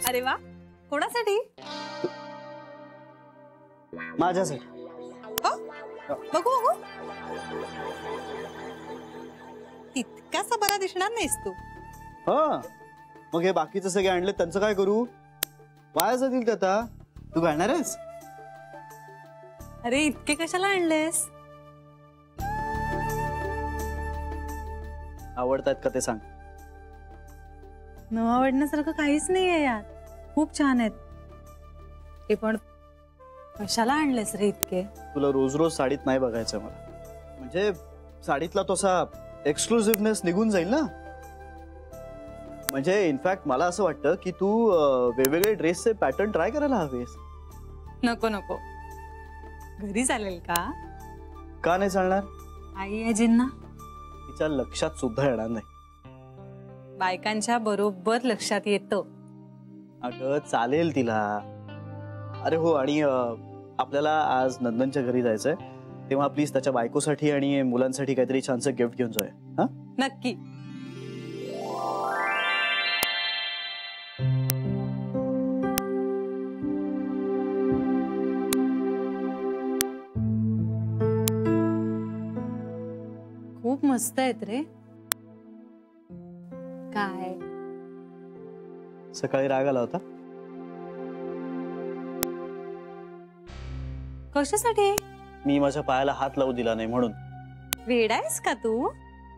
अरे वा, कोणासाठी? माझ्यासाठी. बघू बघू. इतकासा बरा दिसणार नाहीस तू. हा, मग हे बाकीचे सगळे आणले त्यांचं काय करू? वाया जातील ते आता. तू घालणार आहेस? अरे इतके कशाला आणलेस? आवडतात का ते सांग. न आवडण्यासारखं काहीच नाहीये यात. खूप छान आहेत ते, पण कशाला आणलेस रे इतके? तुला रोज रोज साडीत नाही बघायचं मला. म्हणजे साडीतला तसा एक्सक्लुसिव्हनेस निघून जाईल ना. म्हणजे इनफॅक्ट मला असं वाटतं की तू वेगवेगळे ड्रेसचे पॅटर्न ट्राय करायला हवेस. नको नको, घरी चालेल का? का नाही चालणार? आई आजींना तिच्या लक्षात सुद्धा येणार नाही. बायकांच्या बरोबर लक्षात येतं. अगं चालेल तिला. अरे हो, आणि आपल्याला आज नंदनच्या घरी जायचंय, तेव्हा प्लीज त्याच्या बायकोसाठी आणि मुलांसाठी काहीतरी छानसं गिफ्ट घेऊन जाऊया. हा, नक्की. खूप मस्त आहेत रे. काय सकाळी राग आला होता? कशासाठी? मी माझ्या पायाला हात लावू दिला नाही म्हणून. वेडायस का तू?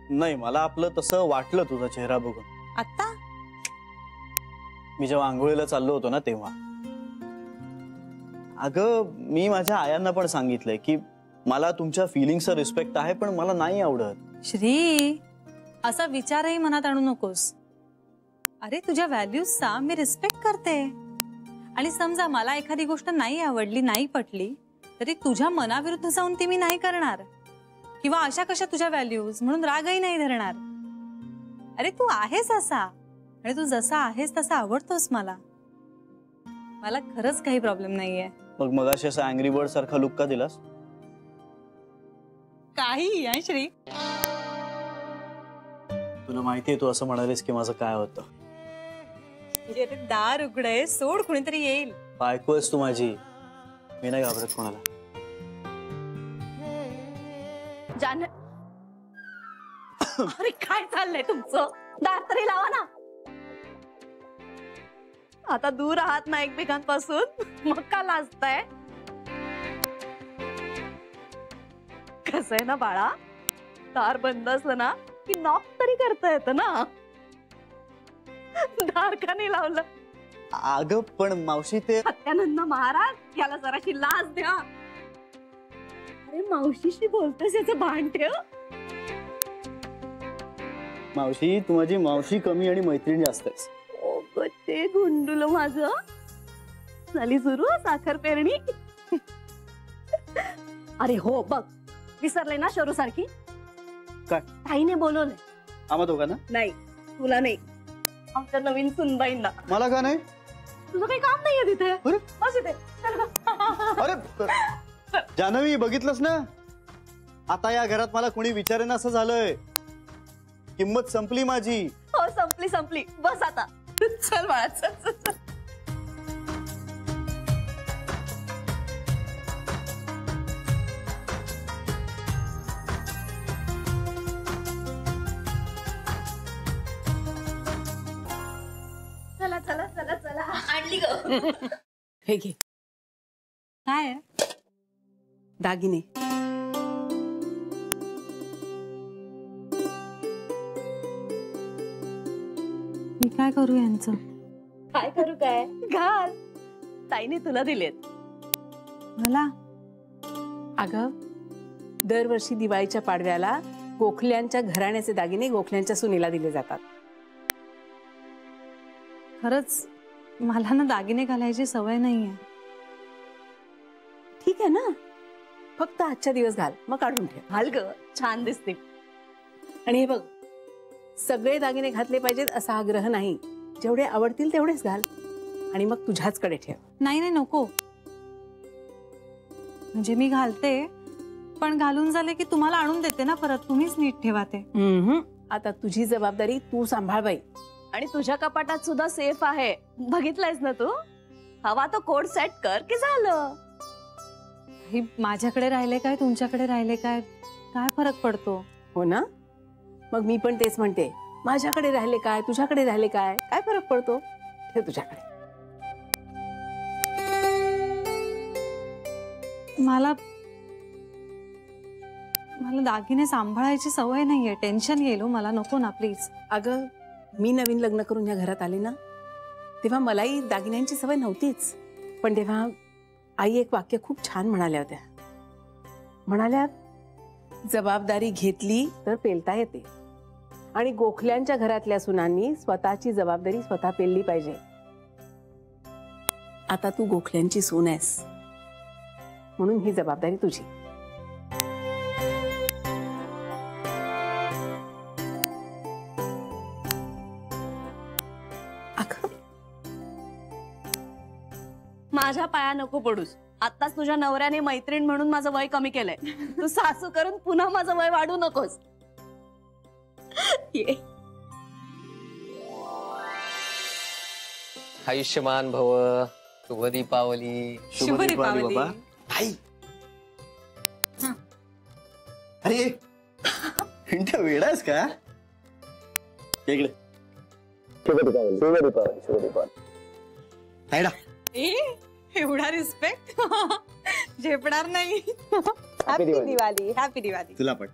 नाही, मला आपलं तसं वाटलं तुझा चेहरा बघून. आता मी जेव्हा आंघोळीला चाललो होतो ना तेव्हा. अगं मी माझ्या आयांना पण सांगितलंय की मला तुमच्या फिलिंग्सचा रिस्पेक्ट आहे, पण मला नाही आवडत. श्री, असा विचारही मनात आणू नकोस. अरे तुझ्या व्हॅल्यूजचा मी रिस्पेक्ट करते, आणि समजा मला एखादी गोष्ट नाही आवडली, नाही पटली, तरी तुझ्या मनाविरुद्ध जाऊन ती मी नाही करणार. किंवा अशा कशा तुझ्या व्हॅल्यूज म्हणून रागही नाही धरणार. अरे तू आहेस असा, आणि तू जसा आहेस तसा आवडतोस मला. मला खरंच काही प्रॉब्लेम नाहीये. मग मगाशी असा अँग्री बर्ड सारखा लुक का दिलास? काही आहे श्री. तुला माहितीये तू असं म्हणालीस की माझं काय होतं. दार उघडे, सोड, कुणीतरी येईल. बायको आहेस तू माझी, मी नाही घाबरत कोणाला. अरे काय चाललंय तुमचं? दार तरी लावा ना. आता दूर आहात ना एकमेकांपासून, मग का लाजताय? कसं आहे ना बाळा, दार बंद असलं ना की नॉक तरी करता येतं ना. दार का नाही लावलं? अगं पण मावशी, ते सत्यानंद महाराज, याला जराशी लाज द्या. अरे मावशीशी बोलतेस याचं भान ठेव. मावशी, तू माझी मावशी कमी आणि मैत्रीण जास्त आहेस. ओ ग ते गुंडुल माझं. झाली सुरू साखर पेरणी. अरे हो बघ, विसरले ना शरू सारखी. काय? ताईने बोलवलंय. आम्हा दोघांना? नाही, तुला नाही, आमच्या नवीन सुनबाईंना. मला का नाही? तुझं काही काम नाहीये तिथे. अरे बस इथे. अरे जान्हवी, बघितलंस ना, आता या घरात मला कोणी विचारेना असं झालंय. किंमत संपली माझी. हो संपली संपली. बस आता. चल बाळा, चल चल चल. चला चला चला चला, आणली ग. हे घे काय दागिने. मी काय करू यांचं? काय करू? काय घाल. ताईने तुला दिलेत. मला? अगं दरवर्षी दिवाळीच्या पाडव्याला गोखल्यांच्या घराण्याचे दागिने गोखल्यांच्या सुनेला दिले जातात. खरंच मला ना दागिने घालायची सवय नाहीये. ठीक आहे ना, फक्त आजच्या दिवस घाल, मग काढून ठेव. घाल ग, छान दिसते. आणि हे बघ, सगळे दागिने घातले पाहिजेत असा आग्रह नाही. जेवढे आवडतील तेवढेच घाल, आणि मग तुझ्याचकडे ठेव. नाही नाही नको. म्हणजे मी घालते, पण घालून झाले की तुम्हाला आणून देते ना परत. तुम्हीच नीट ठेवा ते. आता तुझी जबाबदारी तू सांभाळ बाई. आणि तुझ्या कपाटात सुद्धा सेफ आहे, बघितलंयस ना तू? हवा तो कोड सेट कर की झालं. ही माझ्याकडे राहिले काय तुमच्याकडे राहिले काय काय फरक पडतो? हो ना, मग मी पण तेच म्हणते, माझ्याकडे राहिले काय तुझ्याकडे राहिले काय काय फरक पडतो? ठेव तुझ्याकडे. मला मला दागिने सांभाळायची सवय नाहीये, टेन्शन येईल मला, नको ना प्लीज. अगं मी नवीन लग्न करून या घरात आले ना, तेव्हा मलाही दागिन्यांची सवय नव्हतीच. पण तेव्हा आई एक वाक्य खूप छान म्हणाल्या होत्या. म्हणाल्या, जबाबदारी घेतली तर पेलता येते आणि गोखल्यांच्या घरातल्या सुनांनी स्वतःची जबाबदारी स्वतः पेलली पाहिजे. आता तू गोखल्यांची सून आहेस म्हणून ही जबाबदारी तुझी. माझ्या पाया नको पडूस. आताच तुझ्या नवऱ्याने मैत्रीण म्हणून माझं वय कमी केलंय. तू सासू करून पुन्हा माझं वय वाढू नकोस. ये. आयुष्यमान भव, शुभ दीपावली. शुभ दीपावली. बाबा. आई. अरे इंट्या वेडास का? इकडे. शुभ दीपावली. शुभ दीपावली. शुभ दीपावली. हायडा. एवढा रिस्पेक्ट झेपणार नाही. हॅपी दिवाळी. हॅपी दिवाळी. तुला पण.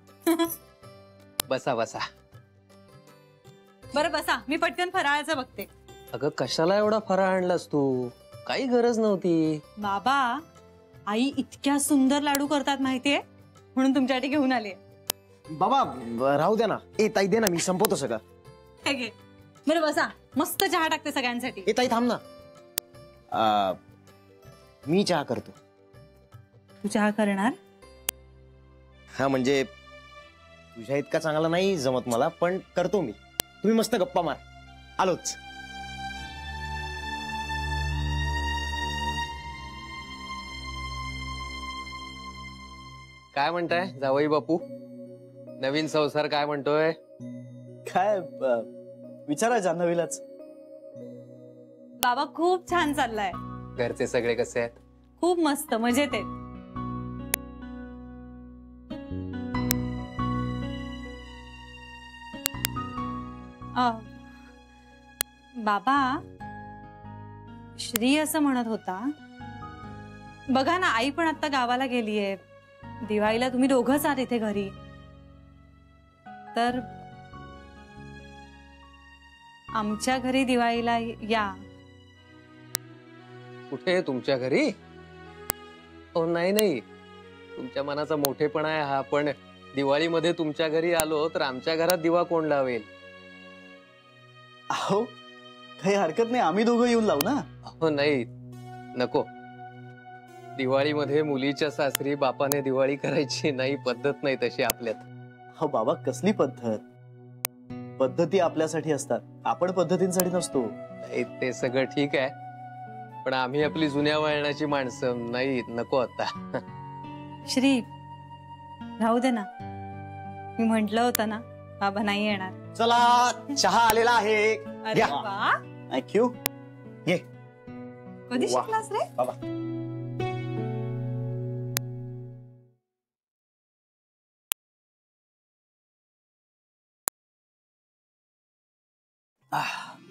बसा बसा. बरं बसा, मी पटकन फराळाचं बघते. अगं कशाला एवढा फराळ आणलास तू? काही गरज नव्हती. बाबा, आई इतक्या सुंदर लाडू करतात माहितीये, म्हणून तुमच्यासाठी घेऊन आले. बाबा राहू द्या ना. ए ताई दे ना, मी संपवतो सगळं. हे घे. बरं बसा, मस्त चहा टाकते सगळ्यांसाठी. ए ताई थांब ना. मी चहा करतो. तू चहा करणार? हा म्हणजे तुझ्या इतका चांगला नाही जमत मला, पण करतो मी. तुम्ही मस्त गप्पा मार. आलोच. काय म्हणताय जावई बापू? नवीन संसार काय म्हणतोय? काय विचारा जान्हवीलाच. बाबा खूप छान चाललाय. घरचे सगळे कसे आहेत? खूप मस्त, मजेत आहेत. बाबा, श्री असं म्हणत होता, बघा ना आई पण आता गावाला गेलीये, दिवाळीला तुम्ही दोघंच आहात इथे घरी, तर आमच्या घरी दिवाळीला या. कुठे? तुमच्या घरी? हो नाही नाही, तुमच्या मनाचा मोठेपणा आहे हा, पण दिवाळीमध्ये तुमच्या घरी आलो तर आमच्या घरात दिवा कोण लावेल? अहो काही हरकत नाही, आम्ही दोघं येऊन लावू ना. हो नाही, नको. दिवाळीमध्ये मुलीच्या सासरी बापाने दिवाळी करायची नाही, पद्धत नाही तशी आपल्यात. हो बाबा, कसली पद्धत? पद्धती आपल्यासाठी असतात, आपण पद्धतींसाठी नसतो. ते सगळं ठीक आहे, पण आम्ही आपली जुन्या वळणाची माणसं नाही, नको आता. श्री राहू दे ना, मी म्हंटल होतं ना बाबा नाही येणार. चला चहा आलेला आहे. अरे घ्या. वा, थँक्यू. ये कधी वा. शिकलास रे? बाबा.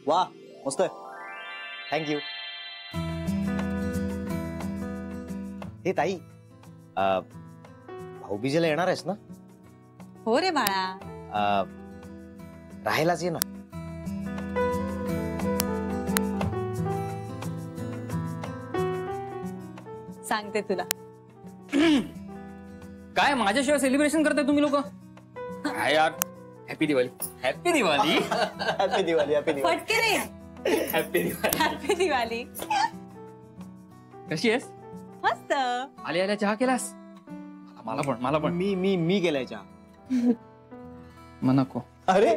वा मस्त आहे. थँक्यू. हे ताई, भाऊबीजेला येणार आहेस ना? हो रे बाळा. राहायलाच ये ना. सांगते तुला. काय माझ्याशिवाय सेलिब्रेशन करताय तुम्ही लोक? काय यार, happy Diwali. Happy Diwali. Happy Diwali. Happy Diwali. फटके रे. हॅपी दिवाळी. हॅपी दिवाळी. कशी आहेस? मस्त. आल्या आल्या चहा केलास? मला पण मी मी मी केलाय चहा. मग नको. अरे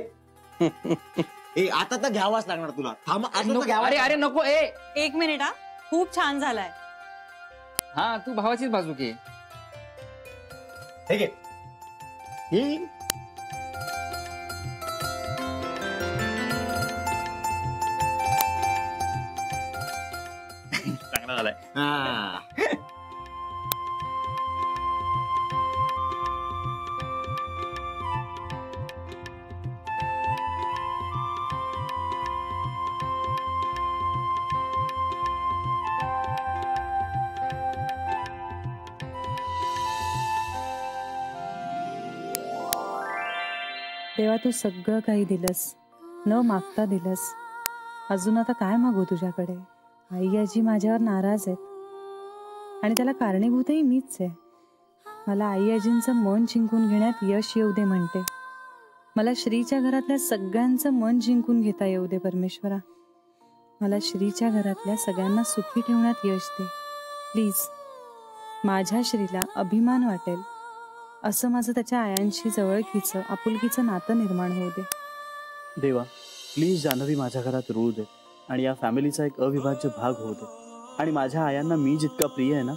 ए आता तर घ्यावाच लागणार तुला. थांब आता तर घ्यावा. अरे अरे नको. ए एक मिनिट हा, खूप छान झालाय. हा तू भावाचीच बाजू घे. हे घे. आलाय. हा. तेव्हा तू सगळं काही दिलंस, न मागता दिलंस. अजून आता काय मागू तुझ्याकडे? आई आजी माझ्यावर नाराज आहेत आणि त्याला कारणीभूतही मीच आहे. मला आई आजींचं मन जिंकून घेण्यात यश येऊ दे म्हणते. मला श्रीच्या घरातल्या सगळ्यांचं मन जिंकून घेता येऊ दे परमेश्वरा. मला श्रीच्या घरातल्या सगळ्यांना सुखी ठेवण्यात यश दे प्लीज. माझ्या श्रीला अभिमान वाटेल असं माझं त्याच्या आयांशी जवळकीचं आपुलकीचं नातं निर्माण होऊ दे. देवा प्लीज जान्हवी माझ्या घरात रूळ दे आणि या फॅमिलीचा एक अविभाज्य भाग होऊ दे. आणि माझ्या आयांना मी जितका प्रिय आहे ना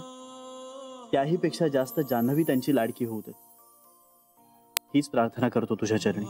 त्याही पेक्षा जास्त जान्हवी त्यांची लाडकी होऊ दे. हीच प्रार्थना करतो तुझ्या चरणी.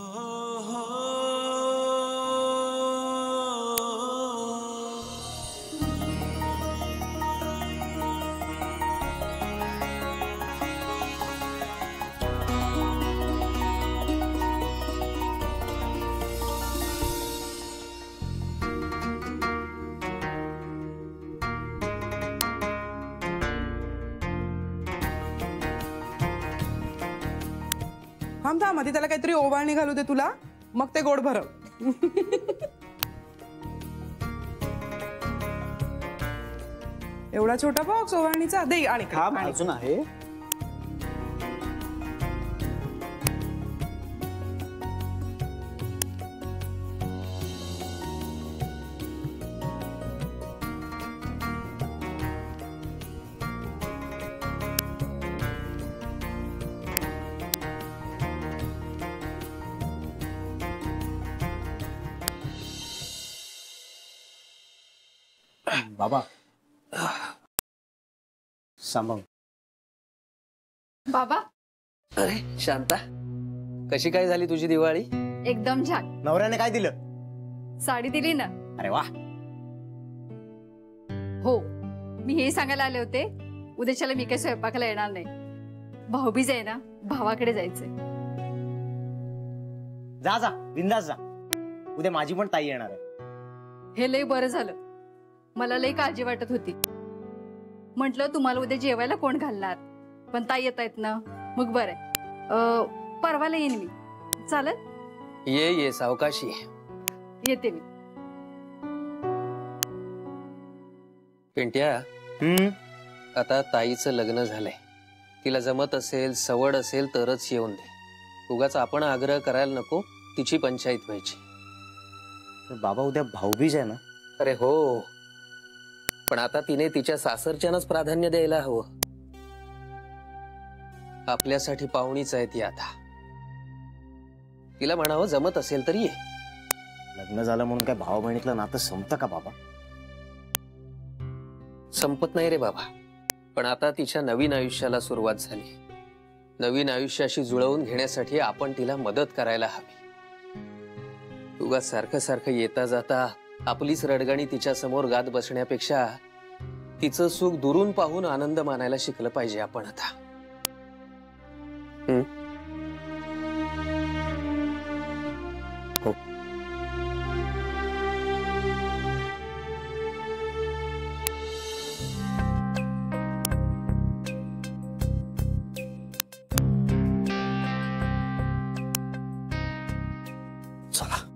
थांब थांब, आधी त्याला काहीतरी ओवाळणी घालू दे तुला, मग ते गोड भरव. एवढा छोटा बॉक्स ओवाळणीचा दे. आणि थांब, अजून आहे. बाबा सांभाळ. बाबा अरे शांता, कशी काय झाली तुझी दिवाळी? एकदम छान. नवऱ्याने काय दिलं? साडी दिली ना. अरे वा. हो, मी हे सांगायला आले होते, उद्याच्याला मी काही स्वयंपाकाला येणार नाही. भाऊबीज आहे ना, भावाकडे जायचंय. जा जा बिंदास जा. उद्या माझी पण ताई येणार आहे. हे लय बरं झालं. मला लय काळजी वाटत होती. म्हटलं तुम्हाला उद्या जेवायला कोण घालणार, पण ताई येत आहेत ना, मग बरं. परवाला येईन मी. चालेल? ये सावकाशी येते मी. पिंट्या, आता ताईचं लग्न झालंय. तिला जमत असेल, सवड असेल तरच येऊन दे. उगाच आपण आग्रह करायला नको, तिची पंचायत व्हायची. बाबा उद्या भाऊबीज आहे ना. अरे हो, पण आता तिने तिच्या सासरच्यानंच प्राधान्य द्यायला हवं. आपल्यासाठी पाहुणीच आहे ती. आता तिला म्हणावं जमत असेल तरी ये. लग्न झालं म्हणून काय भाऊ बहिणीतलं नातं संपतं का बाबा? संपत नाही रे बाबा, पण आता तिच्या नवीन आयुष्याला सुरुवात झाली. नवीन आयुष्याशी जुळवून घेण्यासाठी आपण तिला मदत करायला हवी. उगाच सारखं सारखं येता जाता आपलीच रडगाणी तिच्या समोर गात बसण्यापेक्षा तिचं सुख दुरून पाहून आनंद मानायला शिकलं पाहिजे आपण आता. हो. चला.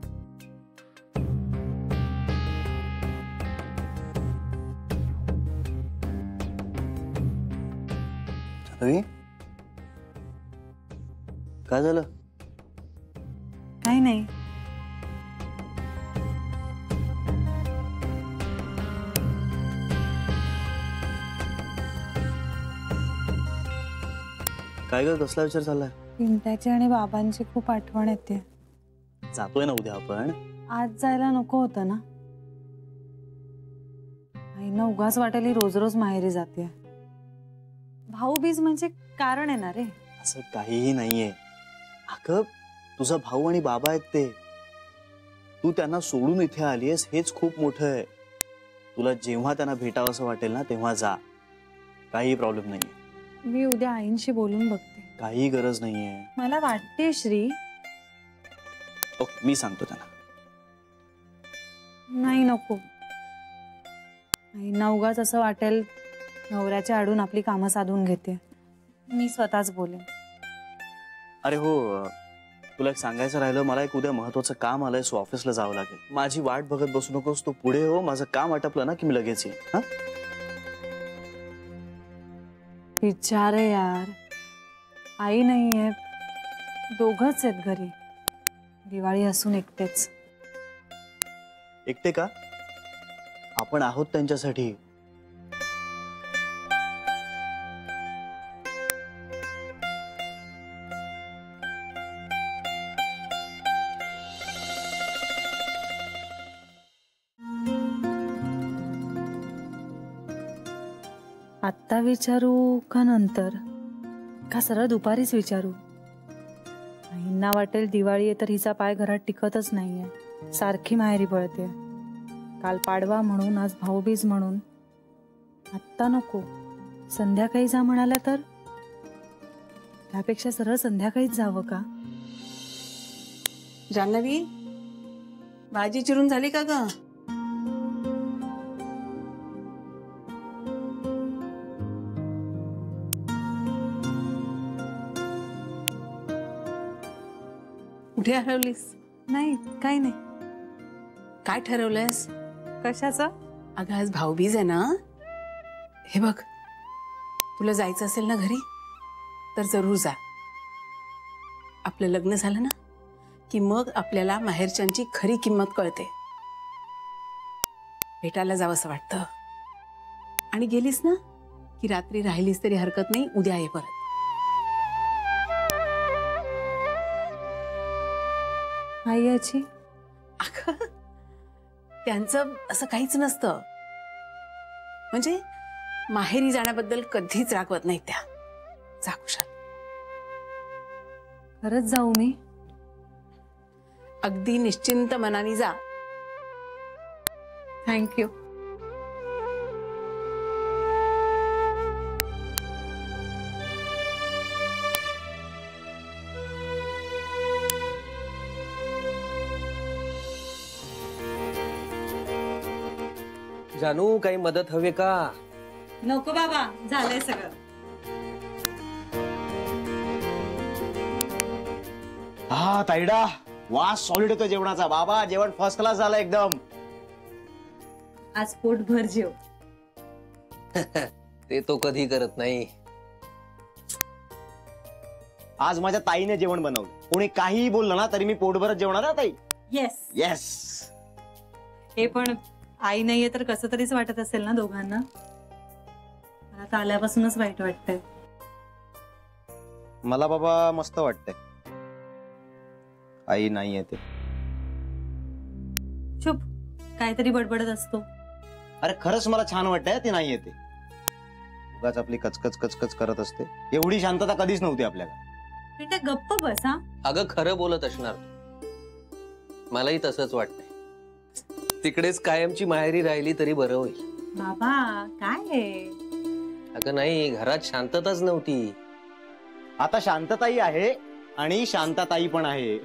काय झालं? काही नाही. काय ग, कसला विचार चाललाय? पिंट्याची आणि बाबांची खूप आठवण येते. जातोय ना उद्या आपण. आज जायला नको होतं ना. आईना उगाच वाटेल रोज रोज माहेरी जाते. भाऊबीज म्हणजे कारण आहे ना रे. असं काहीही नाहीये. अगं तुझा भाऊ आणि बाबा आहेत ते. तू त्यांना सोडून इथे आलीयस हेच खूप मोठं आहे. तुला जेव्हा त्यांना भेटावं असं वाटेल ना तेव्हा जा, काही प्रॉब्लेम नाहीये. मी उद्या आईंशी बोलून बघते. काही गरज नाहीये. मला वाटते श्री. ओके, मी सांगतो त्यांना. नाही नको. आईंना उगाच असं वाटेल नवऱ्याच्या आडून आपली कामं साधून घेते. मी स्वतःच बोलेन. अरे हो, तुला एक सांगायचं राहिलं, मला एक उद्या महत्वाचं काम आलंय, सो ऑफिसला जावं लागेल. माझी वाट बघत बसू नकोस, तू पुढे हो. माझं काम आटपलं ना की मी लगेच येईन. हा, विचार आहे यार. आई नाहीये, दोघच आहेत घरी. दिवाळी असून एकटेच. एकटे का? आपण आहोत त्यांच्यासाठी. आत्ता विचारू का नंतर? का सरळ दुपारीच विचारू? आईंना वाटेल दिवाळी आहे तर हिचा पाय घरात टिकतच नाहीये, सारखी माहेरी पळते. काल पाडवा म्हणून, आज भाऊबीज म्हणून. आत्ता नको, संध्याकाळी जा म्हणाल्या तर? त्यापेक्षा सरळ संध्याकाळीच जावं का? जान्हवी, भाजी चिरून झाली का ग? कुठे हरवलीस? नाही, काही नाही. काय ठरवलंयस? कशाचं? अगं आज भाऊबीज आहे ना. हे बघ, तुला जायचं असेल ना घरी तर जरूर जा. आपलं लग्न झालं ना की मग आपल्याला माहेरच्यांची खरी किंमत कळते. भेटायला जावंसं वाटतं. आणि गेलीस ना की रात्री राहिलीस तरी हरकत नाही, उद्या ये परत. आई याची अगं त्यांचं असं काहीच नसतं. म्हणजे माहेरी जाण्याबद्दल कधीच रागवत नाही त्या. जा कुशाल. खरंच जाऊ मी? अगदी निश्चिंत मनाने जा. थँक्यू. जानू, काही मदत हवी का? नको बाबा, झालंय सगळं. हा ताईडा, वास सॉलिड होतो जेवणाचा. बाबा जेवण फर्स्ट क्लास झालं एकदम. आज पोट भर जेव. ते तो कधी करत नाही. आज माझ्या ताईने जेवण बनवलं. कोणी काहीही बोललं ना तरी मी पोटभरच जेवणार ना ताई. येस. येस. हे पण आई नाहीये तर कसं तरीच वाटत असेल ना दोघांना? मला तर आल्यापासूनच वाईट वाटतंय. मला बाबा मस्त वाटतंय. आई नाहीये ते. चुप, काहीतरी बडबडत असतो. अरे खरंच मला छान वाटतंय ती नाहीये ते. उगाच आपली कचकच कचकच करत असते. एवढी शांतता कधीच नव्हती आपल्याला. बेटा गप्प बस. हा, अगं खरं बोलत असणार तू. मलाही तसंच वाटतंय. तिकडेच कायमची माहेरी राहिली तरी बरं होईल. बाबा काय आहे? अगं नाही, घरात शांतताच नव्हती. आता शांतताई आहे आणि शांतताई पण आहे.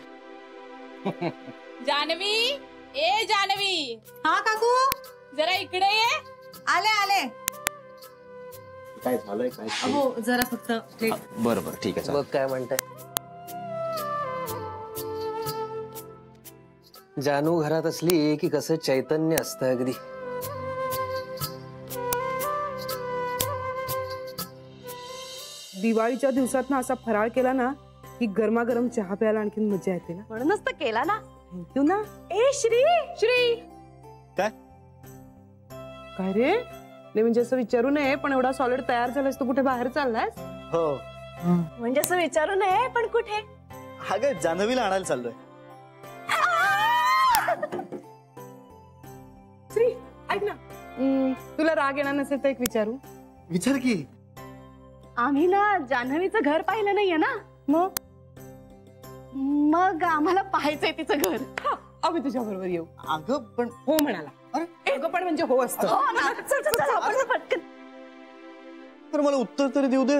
जानवी, ए जानवी, हा काकू, जरा इकडे ये. आले आले. काय झालंय काय? हो जरा फक्त प्लेट. बरं बरं ठीक आहे. बघ काय म्हणताय. जानू घरात असली की कसं चैतन्य असतं अगदी. दिवाळीच्या दिवसात ना असा फराळ केला ना की गरमागरम चहा प्यायला आणखी मजा येते ना. म्हणूनच तर केला ना. थँक्यू ना. ए श्री, श्री काय काय रे? नाही म्हणजे असं विचारू नये, पण एवढा सॉलिड तयार झालास तू कुठे बाहेर चाललायस? हो, म्हणजे असं विचारू नये पण कुठे? अगं जान्हवीला आणायला चाललोय. श्री ऐक ना, तुला राग येणार नसेल तर एक विचारू? विचार की. आम्ही ना जान्हवीचं घर पाहिलं नाहीये ना. मग आम्हाला पाहायचंय तिचं घर. आम्ही तुझ्या बरोबर येऊ. अगं पण हो म्हणाला. ए अगं पण म्हणजे हो असतं. हो ना. चल, चल, चल, आपण पटकन. तर मला उत्तर तरी देऊ दे.